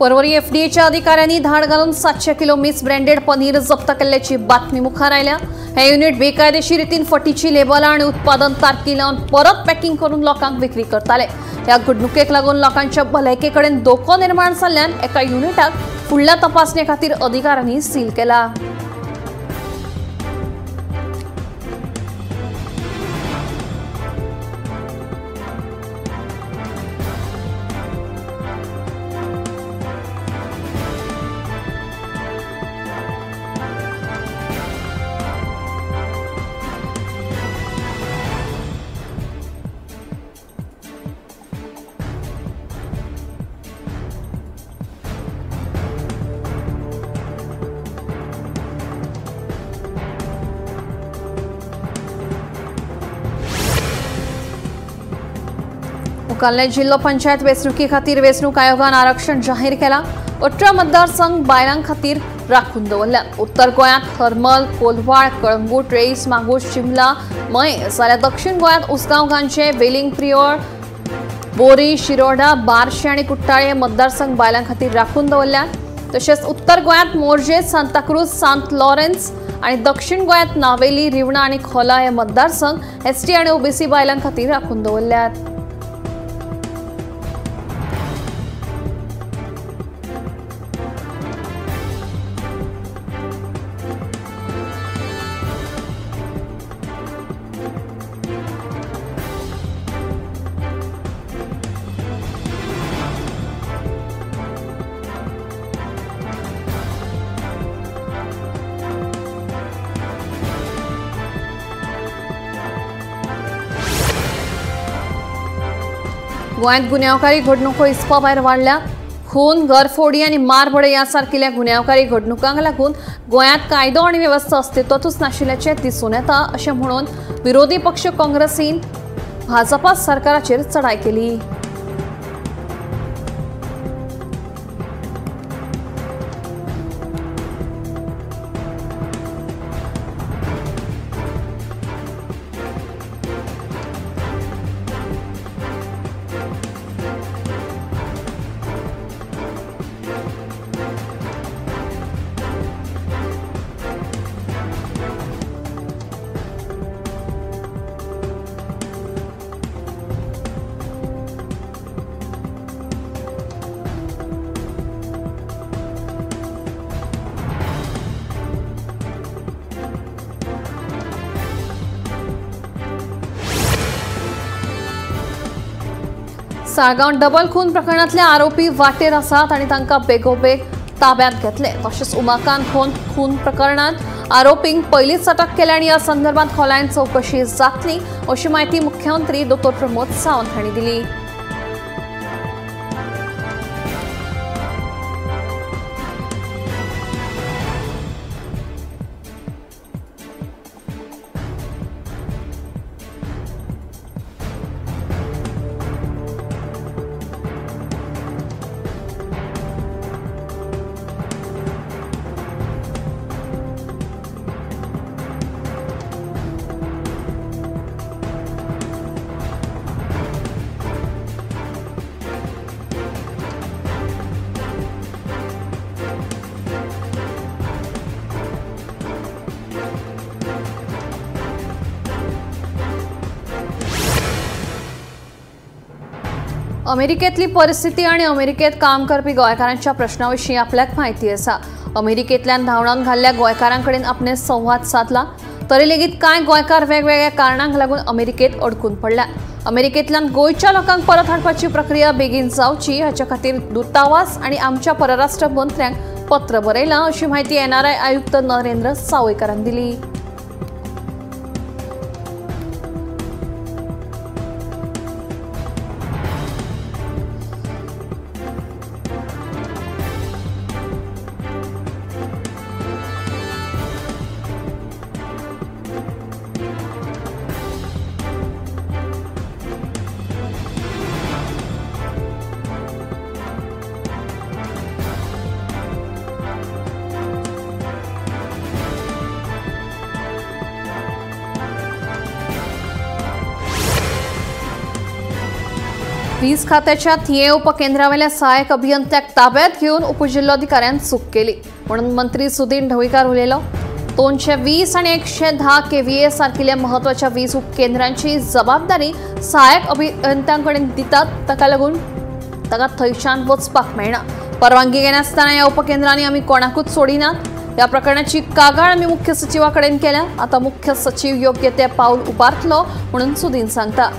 परवरी एफडीएच्या अधिकाऱ्यांनी धाड घालून 700 किलो मिस ब्रँडेड पनीर जप्त केल्याची बातमी मुखार आयल्या। हे युनिट बेकायदेशीर रितीन फटीची लेबलां आणि उत्पादन तारखी लावन परत पॅकिंग करून लोकांक विक्री करताले। ह्या घडणुकेक लागून लोकांच्या भलायकेकडेन धोको निर्माण जाल्ल्यान एका युनिटाक फुडल्या तपासणे खातीर अधिकाऱ्यांनी सील केला। मुखाल्ले जिल्लो पंचायत वेंचणुके खातीर वेंचणूक आयोगान आरक्षण जाहीर केला। 18 मतदारसंघ बायलां खातीर राखून दवरल्या। उत्तर गोंयांत हरमल, कोलवाळ, कळंगूट, रेईस, मागूश, शिमला, मय जाल्यार दक्षिण गोंयांत उसगांव, गांजे, वेलिंग, प्रियोळ, बोरी, शिरोडा, बार्शी आनी कुट्टाळे मतदारसंघ बायलां खातीर राखून दवरल्या। तशेंच उत्तर गोंयांत मोर्जे, सांताक्रूज, सांत लॉरेन्स आनी दक्षिण गोंयांत नावेली, रिवणा आनी खोला हे मतदारसंघ एसटी आनी ओबीसी बायलां खातीर राखून दवरल्यात। गोंयांत गुन्यांवकारी घडणुको हिस्पा भायर वाडल्या। खून, घरफोडी आनी मारबडे ह्या सारकिल्या गुन्यांवकारी घडणुकांक लागून गोंयांत कायदो आनी वेवस्था अस्तित्वातूच नाशिल्ल्याचें दिसून येता अशें म्हणून विरोधी पक्ष काँग्रेसीन भाजपा सरकाराचेर चडाय केली। साळगांव डबल खून प्रकरणातले आरोपी वाटेर आसात आनी तांकां बेगोबेग ताब्यांत घेतले। तशेंच उमाकांत खून प्रकरणात आरोपींक पयलींच अटक केल्या आनी ह्या संदर्भात खोलायेन चवकशी जातली अशी माहिती मुख्यमंत्री डॉ. प्रमोद सावंत हांणी दिली। अमेरिकेतली परिस्थिती आणि अमेरिकेत काम करपी गोंयकारांच्या प्रश्नाविशीं आपल्याक माहिती आसा। अमेरिकेंतल्यान धांवडावन घाल्ल्या गोंयकारांकडेन आपणे संवाद साधला। तरी लेगीत कांय गोंयकार वेगवेगळ्या कारणांक लागून अमेरिकेत अडकून पडल्या। अमेरिकेंतल्यान गोंयच्या लोकांक परत हाडपाची प्रक्रिया बेगीन जावची हाचे खातीर दूतावास आनी आमच्या परराष्ट्र मंत्र्यांक पत्र बरयलां अशी माहिती NRI आयुक्त नरेंद्र सावयकारान दिली। वीज खात्याच्या थिये उपकेंद्रावेल्या सहाय्यक अभियंत्याक ताब्यात घेऊन उपजिल्हाधिकाऱ्यान चूक केली म्हणून मंत्री सुदीन ढवळीकर उलयलो। 220 आणि 110 केव्हीए सारखिल्या महत्वाच्या वीज उपकेंद्रांची जबाबदारी सहाय्यक अभियंत्यांकडे दितात, ताका लागून ताका थंयच्यान वचपाक मेळना। परवानगी घेनासतना ह्या उपकेंद्रांनी आमी कोणाकूच सोडिनात। या प्रकरणाची कागाळ आमी मुख्य सचिवाकडेन केल्या। आता मुख्य सचिव योग्य ते पाऊल उबारतलो म्हणून सुदीन सांगता।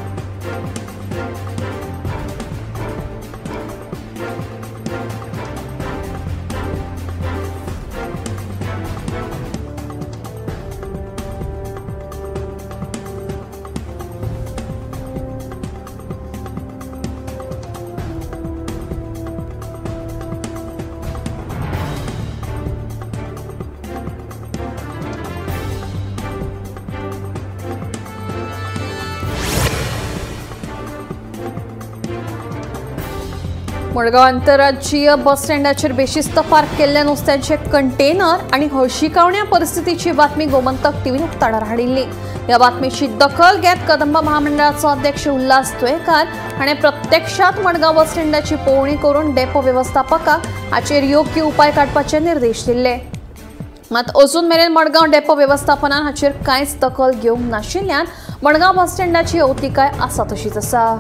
मडगाव आंतरराज्यीय बस स्टँडाचेर बेशिस्त पार्क केल्ल्या नुस्त्याचे कंटेनर आणि हळशिकावण्या परिस्थितीची बातमी गोमंतक टीव्हीन उक्ताडार हाडिल्ली। या बातमीची दखल घेत कदंबा महामंडळाचो अध्यक्ष उल्हास तुयेकार हाणें प्रत्यक्षात मडगाव बस स्टँडाची पळोवणी करून डेपो वेवस्थापकाक हाचेर योग्य उपाय काडपाचे निर्देश दिले। मात अजून मेरेन मडगाव डेपो वेवस्थापनान हाचेर कांयच दखल घेवंक नाशिल्ल्यान मडगाव बस स्टँडाची अवतिकाय आसा तशीच आसा।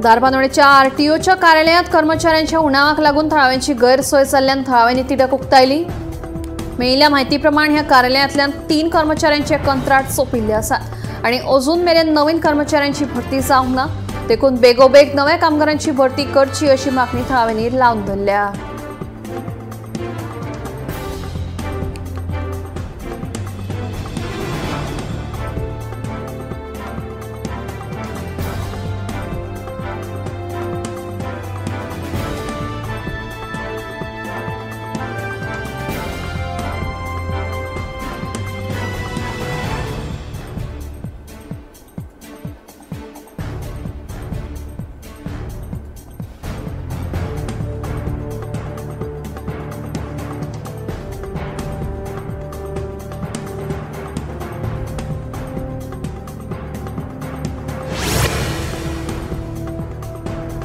दारबांदोडेच्या आरटीओच्या कार्यालयात कर्मचाऱ्यांच्या उणावाक लागून थळाव्यांची गैरसोय जाल्ल्यान थळाव्यांनी तिडक उक्तायली। मेळिल्ल्या म्हायती प्रमाण ह्या कार्यालयांतल्यान 3 कर्मचाऱ्यांचे कंत्राट सोंपिल्ले आसात आणि अजून मेरेन नवीन कर्मचाऱ्यांची भरती जावंक ना। देखून बेगोबेग नव्या कामगारांची भरती करची अशी मागणी थळाव्यांनी लावन धरल्या।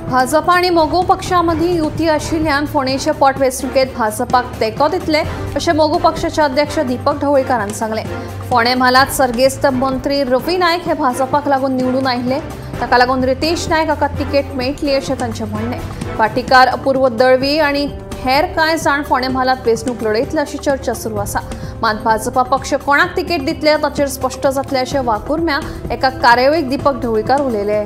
भाजपा आणि मोगो पक्षामधी युती आशिल्ल्यान फोंडेच्या पोटवेंचणुकेत भाजपाक तेंको दितले अशें मोगो पक्षाचे अध्यक्ष दीपक ढवळीकारान सांगले। फोंडे म्हालात सर्गेस्त मंत्री रवी नायक हे भाजपाक लागून निवडून आयिल्ले, ताका लागून रितेश नायक हाका तिकेट मेळटली अशें तांचें म्हणणें। पाटीकार अपूर्व दळवी आणि हेर कांय जाण फोंडे म्हालात वेंचणूक लढयतले अशी चर्चा सुरू आसा। मात भाजपा पक्ष कोणाक तिकेट दितले ताचेर स्पश्ट जातले अशें वाकुर्म्या एका कार्यावळीक दीपक ढवळीकार उलयले।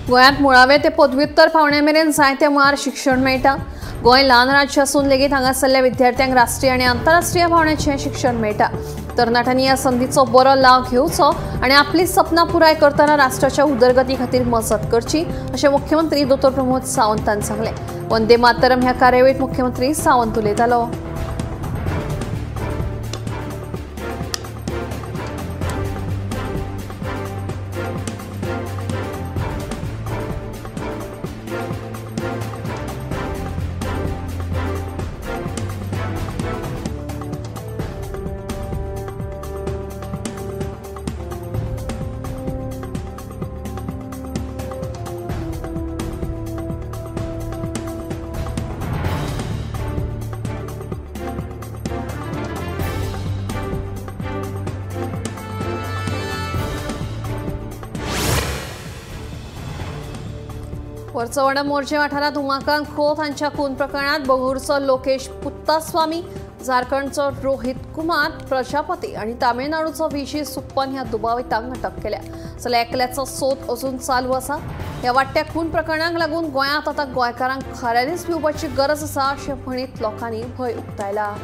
गोंयांत मुळावे ते पदव्युत्तर पावणे मेरेन जायत्या मळार शिक्षण मेळटा। गोंय ल्हान राज्य आसून लेगीत हांगासरल्या विद्यार्थ्यांक राष्ट्रीय आणि आंतरराष्ट्रीय पावण्याचें शिक्षण मेळटा। तरणाट्यांनी ह्या संदीचो बरो लाव घेवचो आणि आपली सपनां पुराय करतना राष्ट्राच्या उदरगती खातीर मजत करची अशें मुख्यमंत्री डॉ प्रमोद सावंतान सांगलें। वंदे मातरम ह्या कार्यावळीत मुख्यमंत्री सावंत उलयतालो। परचवडा मोर्चे वाठारात उमाकांत खोत हांच्या खून प्रकरणात बंगळुरूचो लोकेश पुत्तास्वामी, झारखंडचो रोहित कुमार प्रजापती आणि तामिळनाडूचो व्हीजी सुप्पन ह्या दुबावितांक अटक केल्या. जाल्यार एकल्याचो सोद अजून चालू आसा. ह्या वाडट्या खून प्रकरणाक लागून गोंयांत आतां गोंयकारांक खऱ्यांनीच भिवपाची गरज आसा अशें म्हणीत लोकांनी भंय उक्तायला.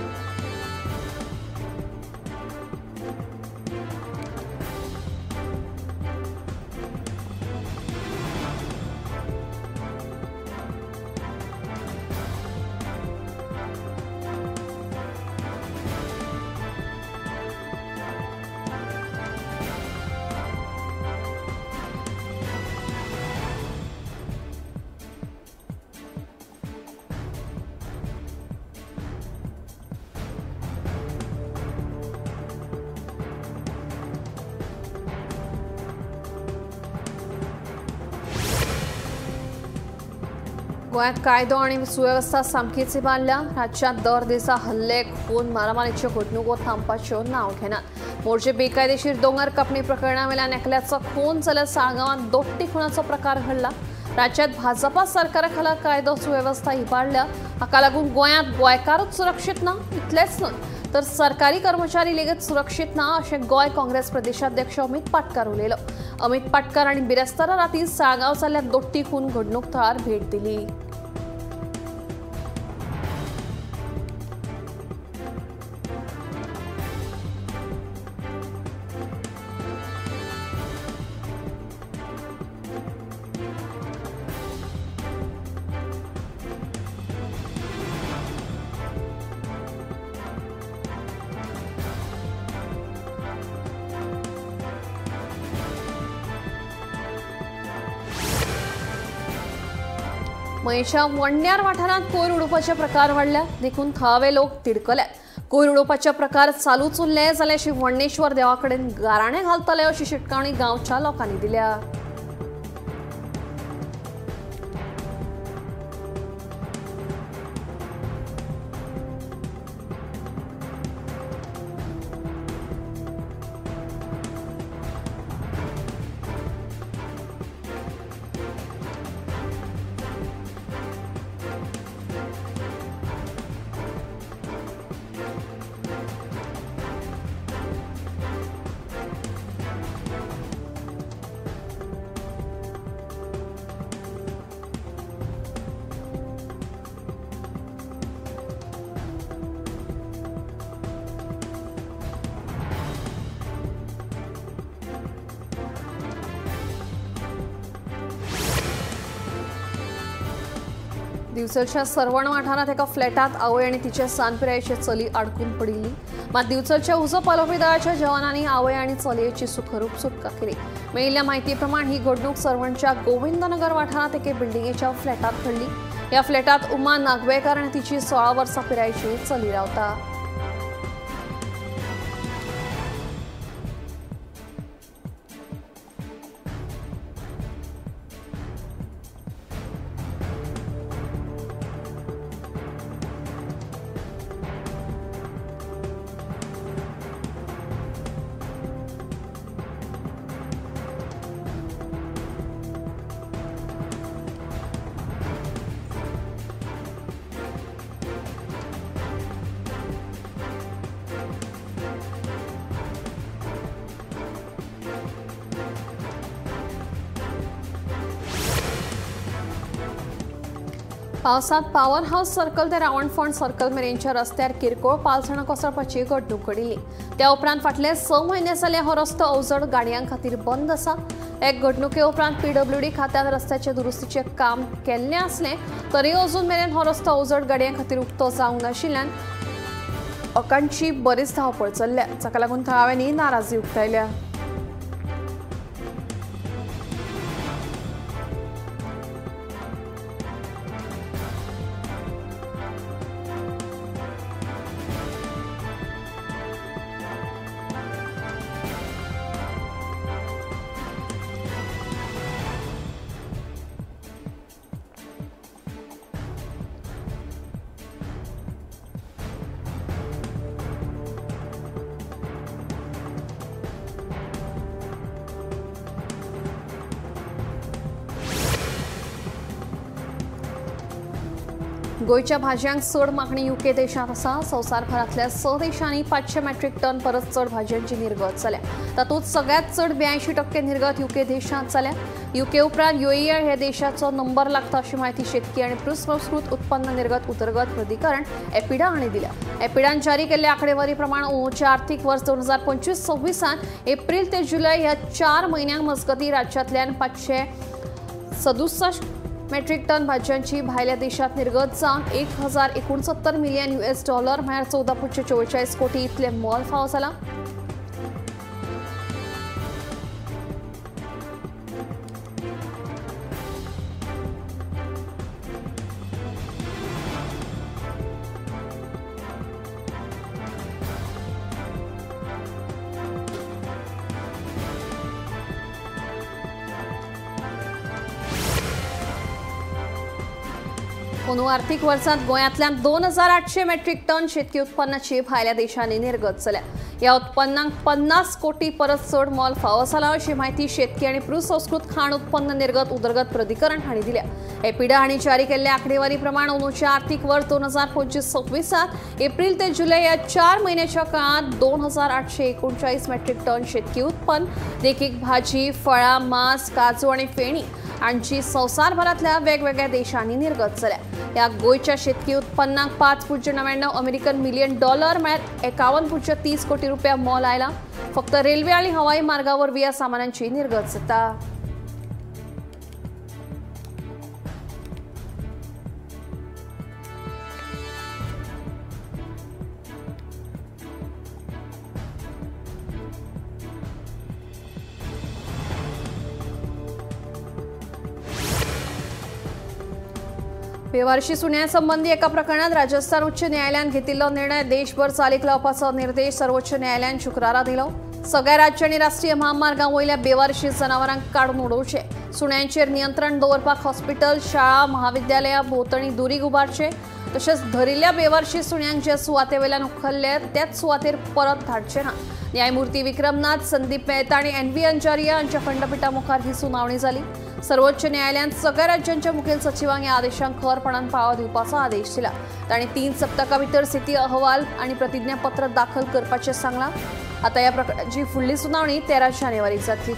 गोंयांत कायदो आनी सुवेवस्था सामकीच इबाडल्या. राज्यांत दर दिसा हल्ले, खून, मारामारीच्यो घडणुको थांबपाच्यो नांव घेनात. मोर्चे बेकायदेशीर दोंगर कापणी प्रकरणा वेल्यान एकल्याचो खून जाल्यार साळगांवांत दोट्टी खुनाचो प्रकार घडला. राज्यांत भाजपा सरकारा खाला कायदो सुवेवस्था इबाडल्या. हाका लागून गोंयांत गोंयकारूच सुरक्षीत ना. इतलेंच न्हय तर सरकारी कर्मचारी लेगीत सुरक्षीत ना अशें गोंय काँग्रेस प्रदेशाध्यक्ष अमित पाटकार उलयलो. अमित पाटकार आनी बिरेस्तारा रातीं साळगांव जाल्ल्या दोट्टी खून घडणूक थळार भेट दिली. मयेच्या वंड्यार वाठारांत कोयर उडोवपाचे प्रकार वाडल्या. देखून थळावे लोक तिडकल्यात. कोयर उडोवपाचे प्रकार चालूच उरले जाल्यार शिवण्णेश्वर देवा कडेन गाराणें घालतले अशी शिटकावणी गांवच्या लोकांनी दिल्या. दिवचलच्या सरवण वाठारांत एका फ्लॅटात आवय आनी तिचे सानपिरायेची चली आडकून पडिल्ली. मात दिवचलच्या उजो पालोवपी दळाच्या जवानांनी आवय आनी चलयेची सुखरूप सुटका केली. मेळिल्ल्या म्हायती प्रमाण ही घडणूक सरवणच्या गोविंदनगर वाठारांत एके बिल्डिंगेच्या फ्लॅटात घडली. ह्या फ्लॅटात उमा नागवेकर आनी तिची 16 वर्सां पिरायेची चली रावता. पावसांत पॉवर हाऊस सर्कल ते रावणफोंड सर्कल मेरेनच्या रस्त्यार किरकोळ पालसणां कोसळपाची घडणूक घडिल्ली. त्या उपरांत फाटले 6 म्हयने जाले हो रस्तो अवजड गाडयांक खातीर बंद आसा. एक घडणुके उपरांत PWD खात्यान रस्त्याचे दुरुस्तीचे काम केल्लें आसलें तरी अजून मेरेन हो रस्तो अवजड गाडयांक खातीर उक्तो जावंक नाशिल्ल्यान लोकांची बरीच धांवपळ चल्ल्या. जाका लागून थळाव्यांनी नाराजी उक्तायल्या. गोयच्या भाज्यांक चड मागणी यूके देशांत आसा. संवसारभरांतल्या 6 देशांनी 500 मेट्रिक टन परस चड भाज्यांची निर्गत जाल्या. तातूंत सगळ्यांत चड 82% निर्गत यूके देशांत जाल्या. यूके उपरांत UAE हे देशाचो नंबर लागता अशी माहिती शेतकी आनी पुरस्कृत उत्पन्न निर्गत उदरगत प्राधिकरण एपिडा हांणी दिल्या. एपिडान जारी केल्ल्या आंकडेवारी प्रमाण उंचे आर्थीक वर्स 2025-26 एप्रिल ते जुलय ह्या 4 म्हयन्यांक मजगतीं राज्यांतल्यान 567 मेट्रिक टन भाज्यांची भायल्या देशांत निर्गत जावन $1069 मिलियन म्हळ्यार 14.44 कोटी इतले मोल फावो जाला. अंदू आर्थीक वर्सांत गोंयांतल्यान 2800 मेट्रिक टन शेतकी उत्पन्नाची भायल्या देशांनी निर्गत जाल्या. ह्या उत्पन्नाक 50 कोटी परस चड मोल फावो जाला अशी माहिती शेतकी आनी पुरस्कृत खाण उत्पन्न निर्गत उदरगत प्राधिकरण हांणी दिल्या. एपिडा हांणी जारी केल्ल्या आंकडेवारी प्रमाण अंदूचे आर्थीक वर्स 2025-26 एप्रिल ते जुलय ह्या 4 म्हयन्याच्या काळांत 2839 मेट्रिक टन शेतकी उत्पन्न देखीक भाजी, फळां, मांस, काजू आनी फेणी हांची संवसारभरांतल्या वेगवेगळ्या देशांनी निर्गत जाल्या. ह्या गोयच्या शेतकी उत्पन्नाक $5.99 अमेरिकन मिलियन म्हळ्यार 51.30 कोटी रुपया मोल आयला. फक्त रेल्वे आनी हवाई मार्गावरवीं ह्या सामानांची निर्गत जाता. बेवारशी सुण्यांसंबंधी एका प्रकरणात राजस्थान उच्च न्यायालयान घेतिल्लो निर्णय देशभर चालीक लावपाचो निर्देश सर्वोच्च न्यायालयान शुक्रारा दिलो. सगळ्या राज्य आनी राष्ट्रीय महामार्गां वयल्या बेवारशी जनावरांक काडून उडोवचे, सुण्यांचेर नियंत्रण दवरपाक हॉस्पिटल, शाळा, महाविद्यालयां भोंवतणी दुरीग उबारचे, तशेंच धरिल्ल्या बेवारशी सुण्यांक जे सुवातेवेल्यान उखल्ले त्याच सुवातेर परत धाडचे ना. न्यायमूर्ती विक्रमनाथ, संदीप मेहता आनी NV अंजारिया हांच्या खंडपीठा मुखार ही सुनावणी जाली. सर्वोच्च न्यायालयान सगळ्या राज्यांच्या मुखेल सचिवांक ह्या आदेशांक खरपणान पाळो दिवपाचो आदेश दिला. तांणी 3 सप्तकां भितर स्थिती अहवाल आनी प्रतिज्ञापत्र दाखल करपाचें सांगलां. आतां ह्या प्रकरणाची फुडली सुनावणी 13 जानेवारीक जातली.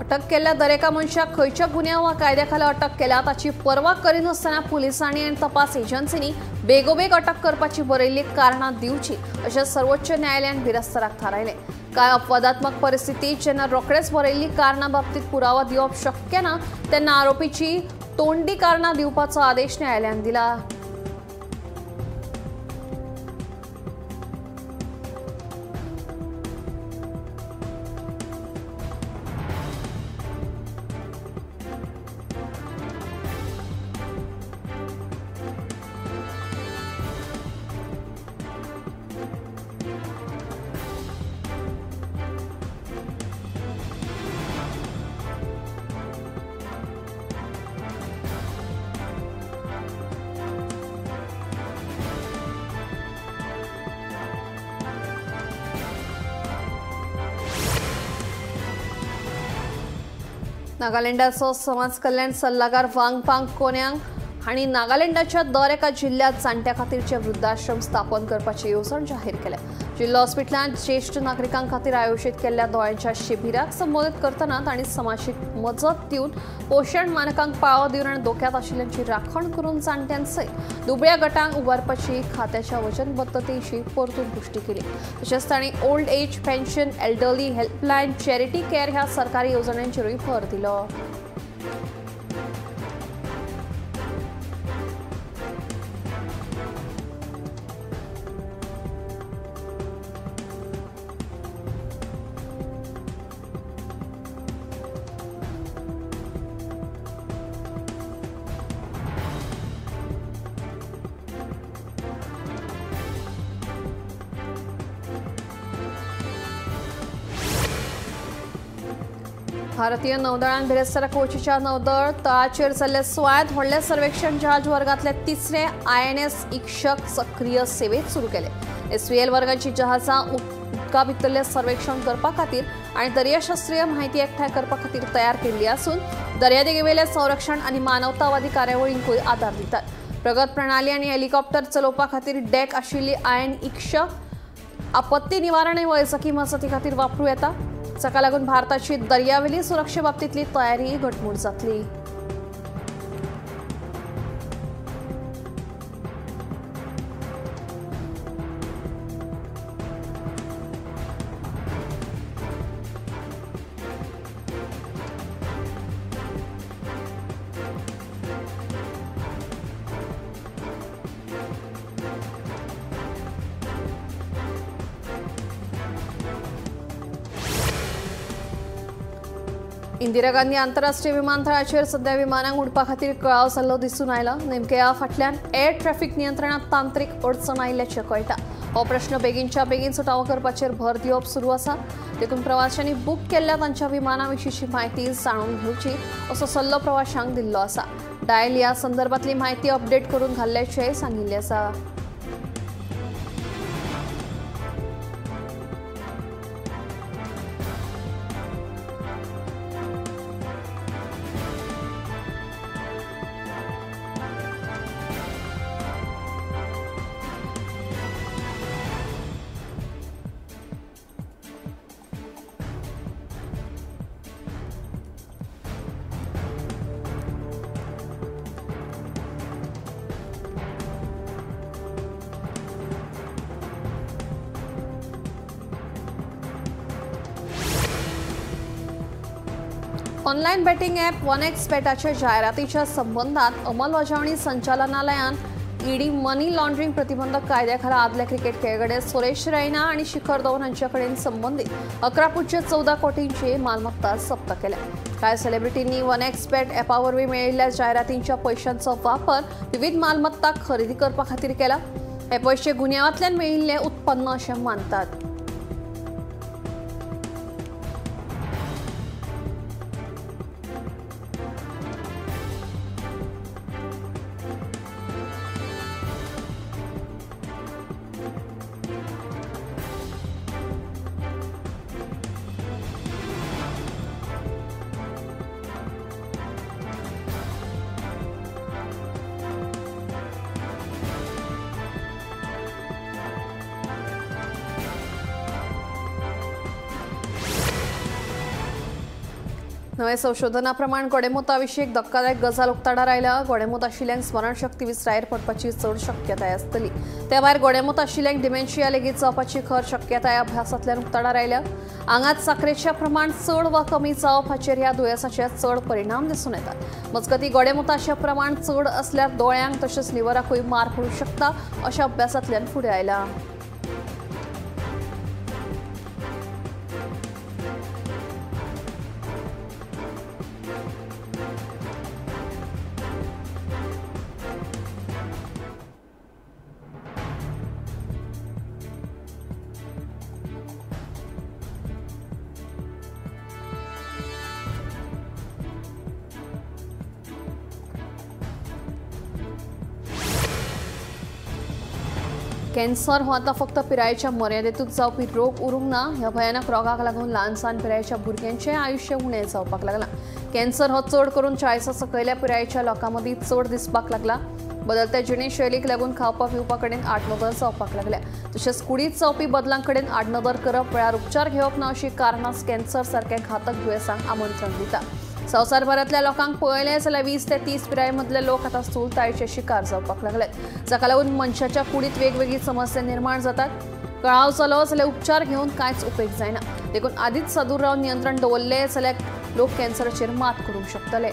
अटक केल्ल्या दरेका मनशाक खंयच्या गुन्यांव वा कायद्या खाला अटक केल्या ताची पर्वा करिनासतना पुलिसांनी आनी तपास एजन्सींनी बेगोबेग अटक करपाची बरयल्ली कारणां दिवची अशें सर्वोच्च न्यायालयान बिरास्ताराक थारायलें. कांय अपवादात्मक परिस्थितीत जेन्ना रोखडेच बरयल्ली कारणां बाबतीत पुरावा दिवप शक्य ना तेन्ना आरोपीची तोंडी कारणां दिवपाचो आदेश न्यायालयान दिला. नागालँडाचो समाज कल्याण सल्लागार वांगपांग कोन्यांग हांणी नागालँडाच्या दर एका जिल्ह्यात जाणट्यां खातीरचे वृद्धाश्रम स्थापन करपाची येवजण जाहीर केल्या. जिल्हा हॉस्पिटलांत ज्येश्ठ नागरिकां खातीर आयोजीत केल्ल्या दोळ्यांच्या शिबिराक संबोधीत करतना तांणी समाजीक मजत दिवन पोशण मानकांक पाळो दिवन आनी धोक्यांत आशिल्ल्यांची राखण करून जाणट्यांसयत दुबळ्या गटांक उबारपाची खात्याच्या वचनबद्धतेची परतून पुष्टी केली. तशेंच तांणी old age pension, elderly helpline, charity care ह्या सरकारी येवजण्यांचेरूय भर दिलो. भारतीय नौदळान बिरेस्तारा कोचीच्या नौदळ तळाचेर जाल्ले स्वायत्त व्हडले सर्वेक्षण जहाज वर्गातले तिसरे INS इक्षक सक्रिय सेवेत सुरू केले। SVL वर्गाची जहाजां उदका भितरले सर्वेक्षण करपा खातीर आनी दर्याशास्त्रीय माहिती एकठांय करपा खातीर तयार केल्ली आसून दर्यादेगेवेले संरक्षण आनी मानवतावादी कार्यावळींकूय आदार दितात। प्रगत प्रणाली आनी हेलिकॉप्टर चलोवपा खातीर डेक आशिल्ली IN इक्षक आपत्ती निवारण आनी वैजकी मजती खातीर वापरूं येता। जाका लागून भारताची दर्यावेली सुरक्षे बाबतीतली तयारी घटमूट जातली। इंदिरा गांधी आंतरराष्ट्रीय विमानतळाचेर सध्या विमानांक उडपा खातीर कळाव जाल्लो दिसून आयला। नेमके ह्या फाटल्यान एअर ट्रॅफिक नियंत्रणात तांत्रीक अडचण आयिल्ल्याचें कळटा। हो प्रश्न बेगीनच्या बेगीन सुटावो करपाचेर भर दिवप सुरू आसा। देखून प्रवाशांनी बूक केल्ल्या तांच्या विमानाविशींची म्हायती जाणून घेवची असो सल्लो प्रवाशांक दिल्लो आसा। डायल ह्या संदर्भातली म्हायती अपडेट करून घाल्ल्याचेंय सांगिल्लें आसा। ऑनलायन बॅटिंग ॲप 1xBetच्या जायरातीच्या संबंधात अंमलबजावणी संचालनालयान ईडी मनी लॉन्ड्रिंग प्रतिबंधक कायद्याखाला आदले क्रिकेट खेळगडे सुरेश रैना आणि शिखर धवन हांचे कडेन संबंधित 11.14 कोटींची मालमत्ता जप्त केल्या। कांय सेलिब्रिटींनी 1xBet ॲपावरवीं मेळिल्ल्या जायरातींच्या पैशांचो वापर विविध मालमत्ता खरेदी करपा खातीर केला। हे पैसे गुन्यांवांतल्यान मेळिल्ले उत्पन्न अशें मानतात। नवे संशोधनाप्रमाण गोडेमुताविशीं एक धक्कादायक गजाल उक्ताडार आयल्या। गोडेमूत आशिल्ल्यांक स्मरणशक्ती विसरायेर पडपाची चड शक्यताय आसतली। त्या भायर गोडेमूत आशिल्ल्यांक डिमेन्शिया लेगीत जावपाची खर शक्यताय अभ्यासांतल्यान उक्ताडार आयल्या। आंगात साखरेचें प्रमाण चड वा कमी जावप हाचेर ह्या दुयेंसाचे चड परिणाम दिसून येतात। मजगतीं गोडेमुताचें प्रमाण चड असल्यार दोळ्यांक तशेंच लिव्हराकूय मार पडूंक शकता अशा अभ्यासांतल्यान फुडें आयला। कॅन्सर हो आता फक्त पिरायेच्या मर्यादेतूच जावपी रोग उरूंक ना। ह्या भयानक रोगाक लागून ल्हानसान पिरायेच्या भुरग्यांचें आयुश्य उणें जावपाक लागलां। कॅन्सर हो चड करून 40 सकयल्या पिरायेच्या लोकां मदीं चड दिसपाक लागला। बदलत्या जिणेशैलीक लागून खावपा पिवपा कडेन आडनदर जावपाक लागल्या। तशेंच कुडींत जावपी बदलां कडेन आडनदर करप, वेळार उपचार घेवप ना अशीं कारणां कॅन्सर सारख्या घातक दुयेंसांक आमंत्रण दिता। संवसारभरांतल्या लोकांक पळयलें जाल्यार 20 ते 30 पिराये मदले लोक आतां स्थूलतायेचे शिकार जावपाक लागल्यात। जाका लागून मनशाच्या कुडींत वेगवेगळी समस्या निर्माण जातात। कळाव जालो जाल्यार उपचार घेवन कांयच उपेग जायना। देखून आदींच सादूर रावन नियंत्रण दवरलें जाल्यार लोक कॅन्सराचेर मात करूंक शकतले।